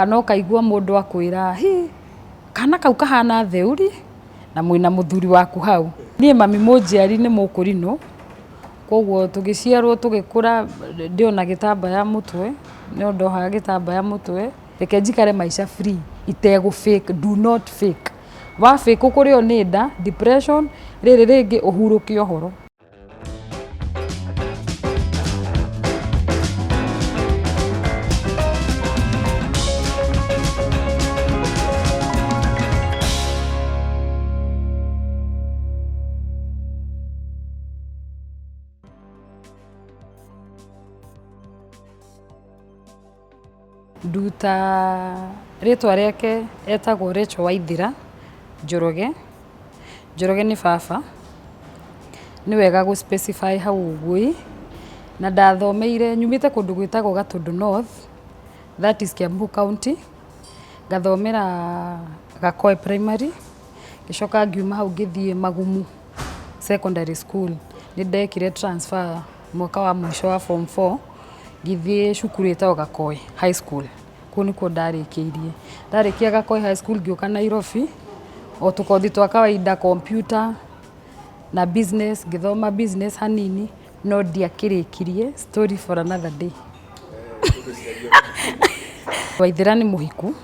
kana ukaigua mundu akwira hi kana kau kahana Theuri na mwina muthuri waku hau. Nie mami munjiari ni Akorino, koguo tugiciarwo tugikura ndiona gitambaya mutwe, no ndohaga gitambaya mutwe, reke njikare maica free itegu fake, do not fake. Wa fake ukurio ni nda, depression, riri ringi uhuruke uhoro. Nduta ritwa riake etagwo Racheal Waithira Njoroge. Njoroge ni baba. Ni wega gu specify hau ugui. Na ndathomeire nyumite kundu gwitagwo Gatundu North, that is Kiambu County. Ngathomera Gakoe Primary. Gicoka ngiuma hau ngithie Magumu Secondary School. Ni ndekire transfer mwaka wa mwisho wa form 4. Ngithie cukuru etagwo Gakoe High School. Kuni ko ndarikiirie. Ndarikia Gakoe High School ngioka Nairobi. O tukothi twa kawaida computer na business, ngithoma business hanini, no ndiakirikirie, story for another day. Waithira ni muhiku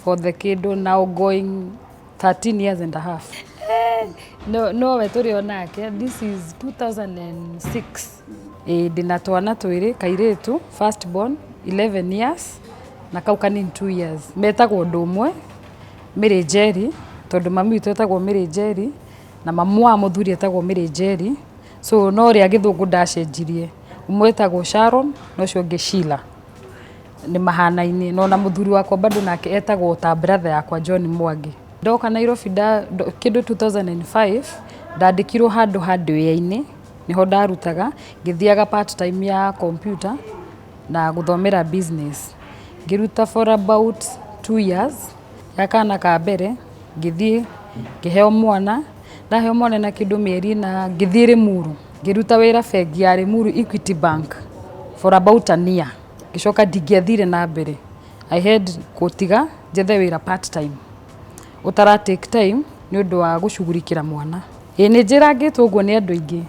for the kid now going 13 years and a half. No weturi onake, this is 2006. Ndina twana twiri kairetu, first born 11 years na kau kanini 2 years. Metagwo ndumwe Micii Njeri, tondu mami witu etagwo Micii Njeri na mamu wa muthuri etagwo Micii Njeri. So no ria githungu ndacenjirie. Umwe etagwo Sharon no cio ngi Sheila. Ni mahanaine no na muthuri wakwa bado nake etagwo ta brother yakwa John Mwangi. Ndoka Nairobi kindu 2005 ndandikirwo handu wia-ini niho ndarutaga ngithiaga part time ya computer na guthomera business. Ngiruta for about 2 years. Yakana ka mbere ngithie ngiheo mwana, ndaheo mwana na kindu mieri na ngithie Rimuru. Ngiruta wira bengi ya Rimuru Equity Bank for about a year. Gicoka ndingiathire na mbere. I had kutiga njethe wira part time. Utara take time ni undu wa gucugurikira mwana. Ni njira ngitwo guo ni andu aingi.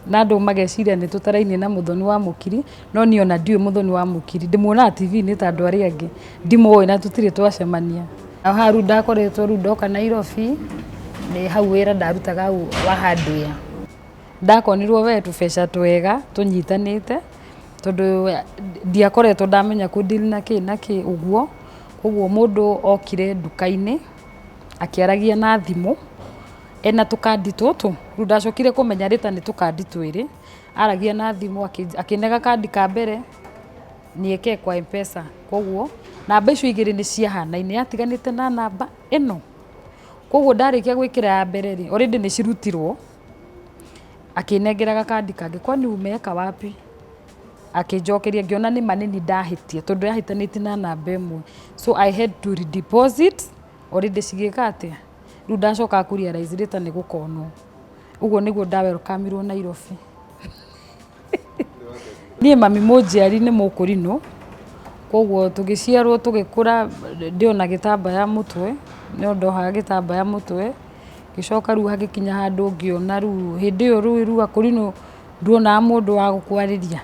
Na andu mageciria ni tutaraini na muthoni wa mukiri, no ni ona ndiwe muthoni wa mukiri. Ndimuona TV ni ta andu aria angi. Ndimoi na tutire twacemania. Haru ndakoretwo ru ndoka Nairobi ni hau wira ndarutaga hau wa hardware. Ndakonirwo we tubeca twega tunyitanite tondu ndiakoretwo ndamenya ku deal na ki uguo. Koguo mundu okire nduka-ini akiaragia na thimu ena tukadi tutu, ru ndacokire kumenya rita ni tukadi twiri. Aragia na thimu akinega kandi ka mbere nieke kwa M-Pesa. Koguo namba icio igiri ni ciahanaine, atiganite na namba eno. Koguo ndarikia gwikira ya mbere ri already ni cirutirwo. Akinengeraga kandi kangi, kwani umeka wapi? Akinjokeria ngiona ni manini ndahitie tondu yahitanite na namba imwe. So I had to redeposit already cigika atia. Ru ndacoka kuria rais rita ni gukonwo. Uguo niguo welcomeirwo Nairobi. Nie mami munjiari ni Akorino, koguo tugiciarwo tugikura ndiona gitambaya mutwe, no ndohaga gitambaya mutwe. Gicoka ru hagikinya handu ngiona ru hindi iyo ru Akorino nduona mundu wa gukwariria.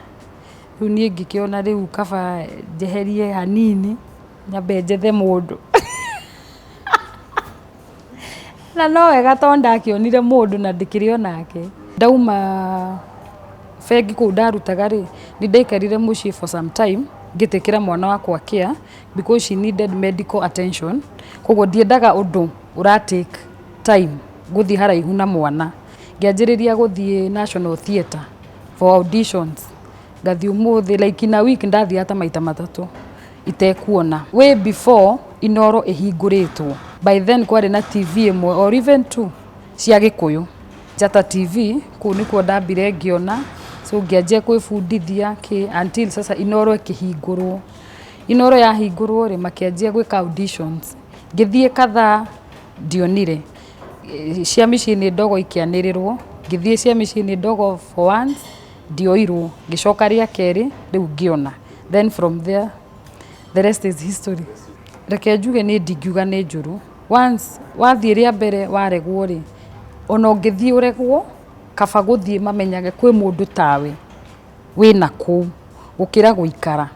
Ru nie ngikiona riu kaba njeherie hanini nyambe njethe mundu. Na no wega to ndakionire mundu na ndikiri onake. Ndauma bengi ku ndarutaga ri ni ndaikarire mucii for some time ngitikira mwana wakwa care because she needed medical attention. Koguo ndiendaga undu ura take time guthi haraihu na mwana. Ngianjiriria guthie National Theatre for auditions. Ngathi umuthi like in a week ndathi hata maita matatu itekuona. Way before Inooro ihinguritwo. By then kwari na TV imwe or even two cia Gikuyu. Njata TV ku nikuo ndambire ngiona. So ngianjia kwibundithia ki until sasa Inooro ikihingurwo. Inooro yahingurwo ri makianjia gwika auditions. Ngithie kadhaa ndionire. Cia Micii Ni Ndogo ikianirirwo. Ngithie cia Micii Ni Ndogo for once ndioirwo. Gicoka ria keri riu ngiona. Then from there the rest is history. reke njuge ni ndingiuga ni njuru once wathie ria mbere waregwo ri ona ungithie uregwo kaba guthie mamenyage kwi mundu tawe wina ku gukira guikara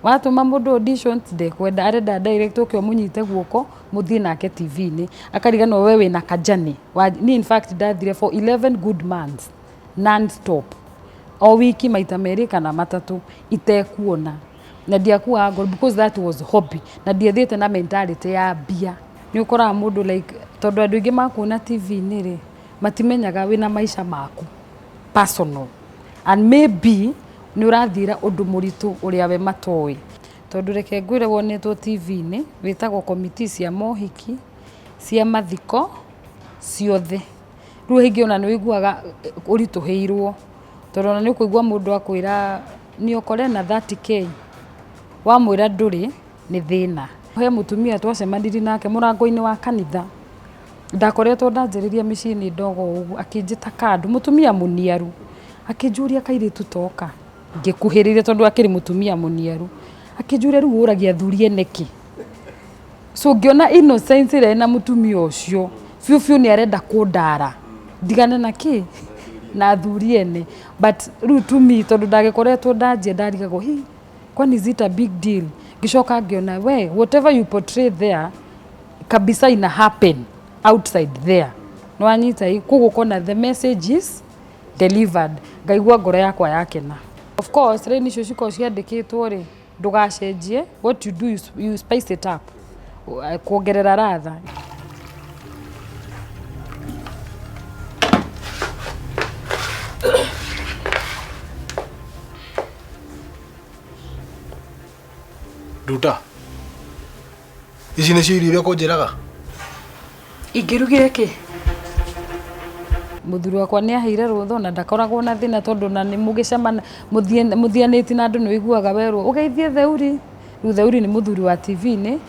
watuma mundu auditions kwenda arenda direct ukio munyite guoko muthie nake TV-ini akariganwo we wina kajani ni in fact dathire for 11 good months non stop o wiki maita meri kana matatu itekuona na ndiakua ngoro because that was hobby na ndiethete na mentality ya bia ni ukora mundu like tondu andu ingi makuona TV-ini ri matimenyaga wina maisha maku personal and maybe ni urathira undu muritu uria we matoi tondu reke ngwire wonetwo TV-ini witagwo committee cia mohiki cia mathiko ciothe riu hingi ona ni wiguaga urituheirwo tondu ona ni ukuigua mundu akwira ni ukore na 30k wa mwira nduri ni thina he mutumia twacemanirie nake murango-ini wa kanitha ndakoretwo ndanjiriria Micii Ni Ndogo ugu akinjita kandu mutumia muniaru akinjuria kairitu toka ngikuhiriria tondu akiri mutumia muniaru akinjuria riu uragia thurie neki so ngiona innocence ire na mutumia ucio fiu ni arenda kundara ndigane na ki na thurie ne but riu to me tondu ndagikoretwo ndanjia ndarigagwo hi kwani is it a big deal gishoka ngiona we whatever you portray there kabisa ina happen outside there no anyita kugukona the message is delivered ngaigua ngoro yakwa yakena of course reni cio ciko ciandikitwo ri ndugacenjie what you do you spice it up kuongerera radha Nduta ici nĩ cio irio iria kũnjĩraga ingirugire ki muthuri wakwa ni aheire rutho na ndakoragwo na thina tondu na ni mugicemana muthianiti na andu ni wiguaga werwo ugeithie Theuri riu Theuri ni muthuri wa TV-ini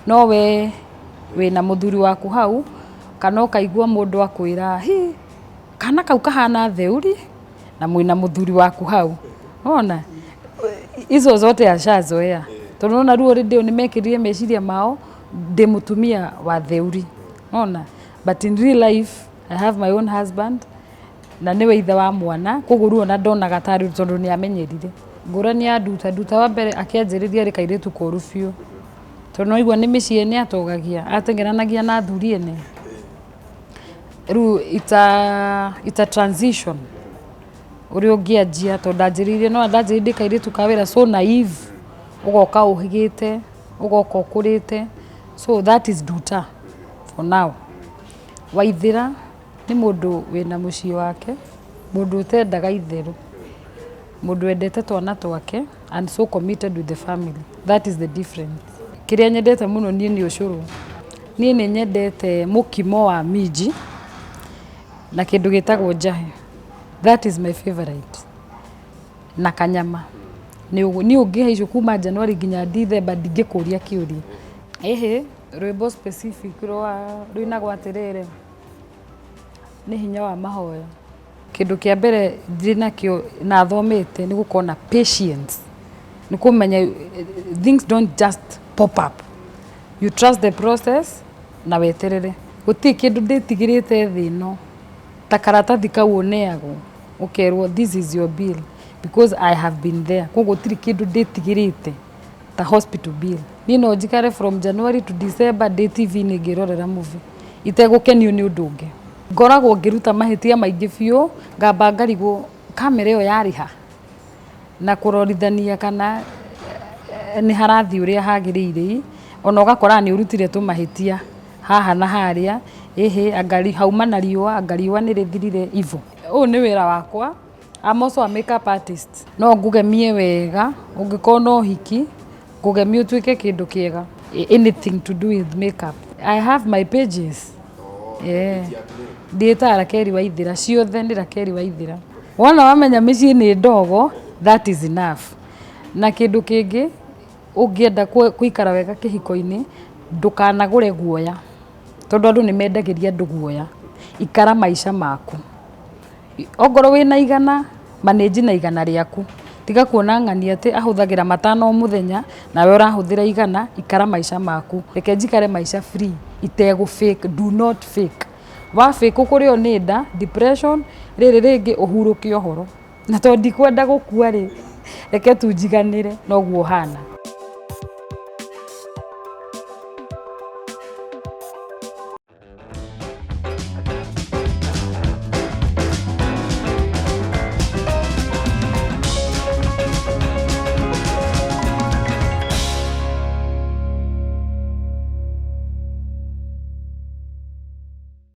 no we wina muthuri waku hau kana ukaigua mundu akwira hi kana kau kahana Theuri na mwina muthuri waku hau ona izo zote ashazoea tondu na ruo rĩndĩ ni mekirie meciria mao ndi mutumia wa Theuri ona but in real life I have my own husband na niwe ithe wa mwana kuguru ona ndonaga tari tondu ni amenyerire ngurani ya Nduta wa mbere akianjiriria ri kairitu koru biu tondu no igua ni Micii ni atogagia atengeranagia na thuri ene ru it's a transition uri ungianjia tondu ndanjiririe no ndanjiririe kairitu kawira so naive ugoka uhigite ugoka ukurite so that is Nduta for now Waithira ni mundu wina mucii wake mundu utendaga itheru mundu endete twana twake and so committed with the family that is the difference kiria nyendete muno ni ucuru ni nyendete mukimo wa miji na kindu gitagwo njahi that is my favorite na kanyama ni ungihaicu kuma January nginya December ndingikuria kiuria rwimbo specific rwinagwo atirire ni hinya wa mahoya kindu kia mbere ndina kio na thomete ni gukona patience ni kumenya things don't just pop up you trust the process na weterere guti kindu nditigirite thino ta karatathi kau uneagwo ukerwo this is your bill because I have been there koguo tiri kindu nditigirite ta hospital bill ni no njikare from January to December ndi TV-ini ngirorera movie itegukenio ni undu ungi ngoragwo ngiruta mahitia maingi biu ngamba ngarigwo kamera iyo yariha na kurorithania kana ni harathi uria hagirire ona ugakora ni urutire tu mahitia haha na haria angari hauma na riua angariua ni rithirire ivo ni wira wakwa I'm also a makeup artist no ngugemie wega ungikona uhiki ngugemie utuike kindu kiega anything to do with makeup I have my pages Ndieta Racheal Waithira ciothe ndi Racheal Waithira wona wamenya Micii Ni Ndogo that is enough na kindu kingi ungienda kuikara wega kihiko-ini ndukanagure guoya tondu andu ni mendagiria andu guoya ikara maisha maku ogoro wina igana manage na igana riaku tiga kuona ng'ani ati ahuthagira matano muthenya nawe urahuthira igana ikara maisha maku reke njikare maisha free itegu fake do not fake wa fake ukurio ni nda depression riri ringi uhuruke ohoro na to ndikwenda gukua ri reke tunjiganire noguo hana